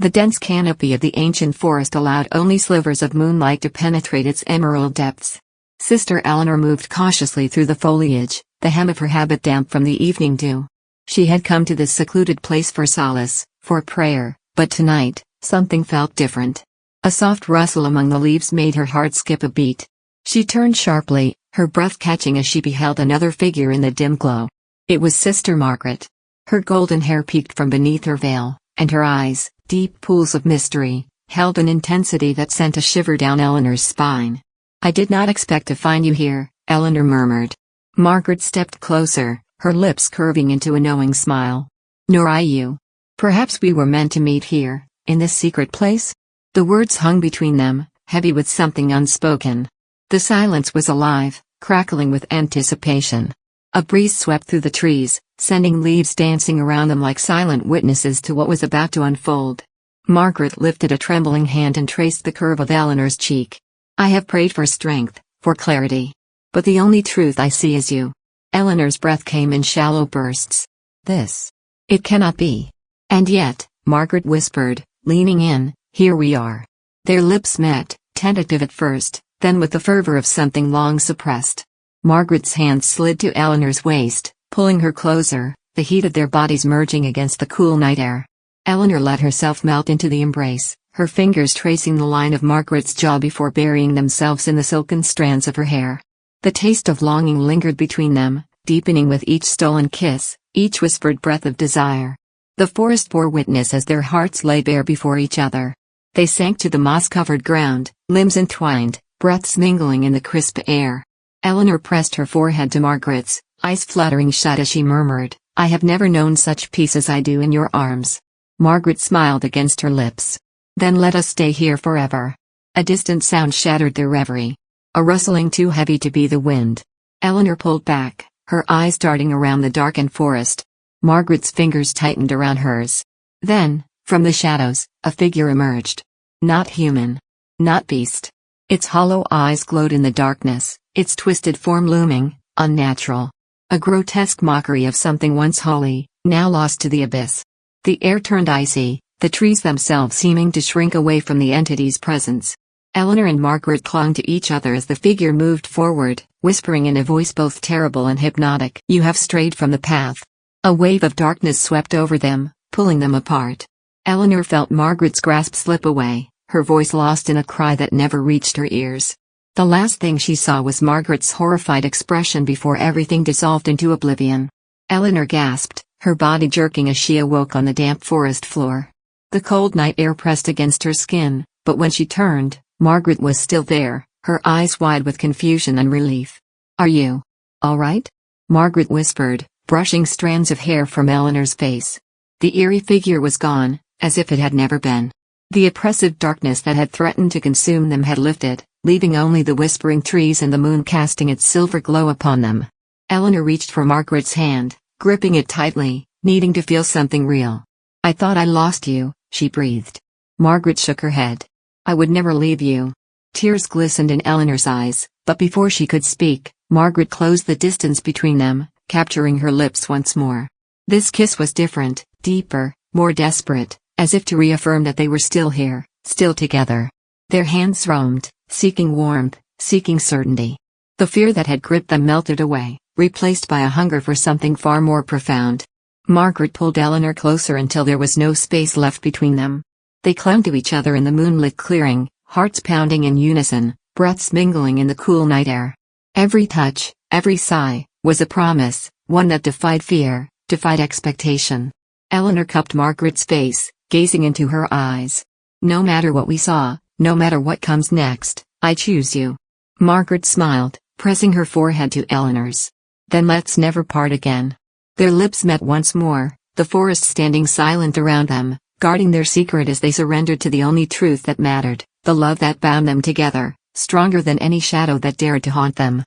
The dense canopy of the ancient forest allowed only slivers of moonlight to penetrate its emerald depths. Sister Eleanor moved cautiously through the foliage, the hem of her habit damp from the evening dew. She had come to this secluded place for solace, for prayer, but tonight, something felt different. A soft rustle among the leaves made her heart skip a beat. She turned sharply, her breath catching as she beheld another figure in the dim glow. It was Sister Margaret. Her golden hair peeked from beneath her veil, and her eyes, deep pools of mystery, held an intensity that sent a shiver down Eleanor's spine. "I did not expect to find you here," Eleanor murmured. Margaret stepped closer, her lips curving into a knowing smile. "Nor I you. Perhaps we were meant to meet here, in this secret place?" The words hung between them, heavy with something unspoken. The silence was alive, crackling with anticipation. A breeze swept through the trees, sending leaves dancing around them like silent witnesses to what was about to unfold. Margaret lifted a trembling hand and traced the curve of Eleanor's cheek. "I have prayed for strength, for clarity. But the only truth I see is you." Eleanor's breath came in shallow bursts. It cannot be. "And yet," Margaret whispered, leaning in, "here we are." Their lips met, tentative at first, then with the fervor of something long suppressed. Margaret's hand slid to Eleanor's waist, pulling her closer, the heat of their bodies merging against the cool night air. Eleanor let herself melt into the embrace, her fingers tracing the line of Margaret's jaw before burying themselves in the silken strands of her hair. The taste of longing lingered between them, deepening with each stolen kiss, each whispered breath of desire. The forest bore witness as their hearts lay bare before each other. They sank to the moss-covered ground, limbs entwined, breaths mingling in the crisp air. Eleanor pressed her forehead to Margaret's, eyes fluttering shut as she murmured, "I have never known such peace as I do in your arms." Margaret smiled against her lips. "Then let us stay here forever." A distant sound shattered their reverie. A rustling too heavy to be the wind. Eleanor pulled back, her eyes darting around the darkened forest. Margaret's fingers tightened around hers. Then, from the shadows, a figure emerged. Not human. Not beast. Its hollow eyes glowed in the darkness, its twisted form looming, unnatural. A grotesque mockery of something once holy, now lost to the abyss. The air turned icy, the trees themselves seeming to shrink away from the entity's presence. Eleanor and Margaret clung to each other as the figure moved forward, whispering in a voice both terrible and hypnotic, "You have strayed from the path." A wave of darkness swept over them, pulling them apart. Eleanor felt Margaret's grasp slip away, her voice lost in a cry that never reached her ears. The last thing she saw was Margaret's horrified expression before everything dissolved into oblivion. Eleanor gasped, her body jerking as she awoke on the damp forest floor. The cold night air pressed against her skin, but when she turned, Margaret was still there, her eyes wide with confusion and relief. "Are you all right?" Margaret whispered, brushing strands of hair from Eleanor's face. The eerie figure was gone, as if it had never been. The oppressive darkness that had threatened to consume them had lifted, leaving only the whispering trees and the moon casting its silver glow upon them. Eleanor reached for Margaret's hand, gripping it tightly, needing to feel something real. "I thought I lost you," she breathed. Margaret shook her head. "I would never leave you." Tears glistened in Eleanor's eyes, but before she could speak, Margaret closed the distance between them, capturing her lips once more. This kiss was different, deeper, more desperate, as if to reaffirm that they were still here, still together. Their hands roamed, seeking warmth, seeking certainty. The fear that had gripped them melted away, replaced by a hunger for something far more profound. Margaret pulled Eleanor closer until there was no space left between them. They clung to each other in the moonlit clearing, hearts pounding in unison, breaths mingling in the cool night air. Every touch, every sigh, was a promise, one that defied fear, defied expectation. Eleanor cupped Margaret's face, gazing into her eyes. "No matter what we saw, no matter what comes next, I choose you." Margaret smiled, pressing her forehead to Eleanor's. "Then let's never part again." Their lips met once more, the forest standing silent around them, guarding their secret as they surrendered to the only truth that mattered, the love that bound them together, stronger than any shadow that dared to haunt them.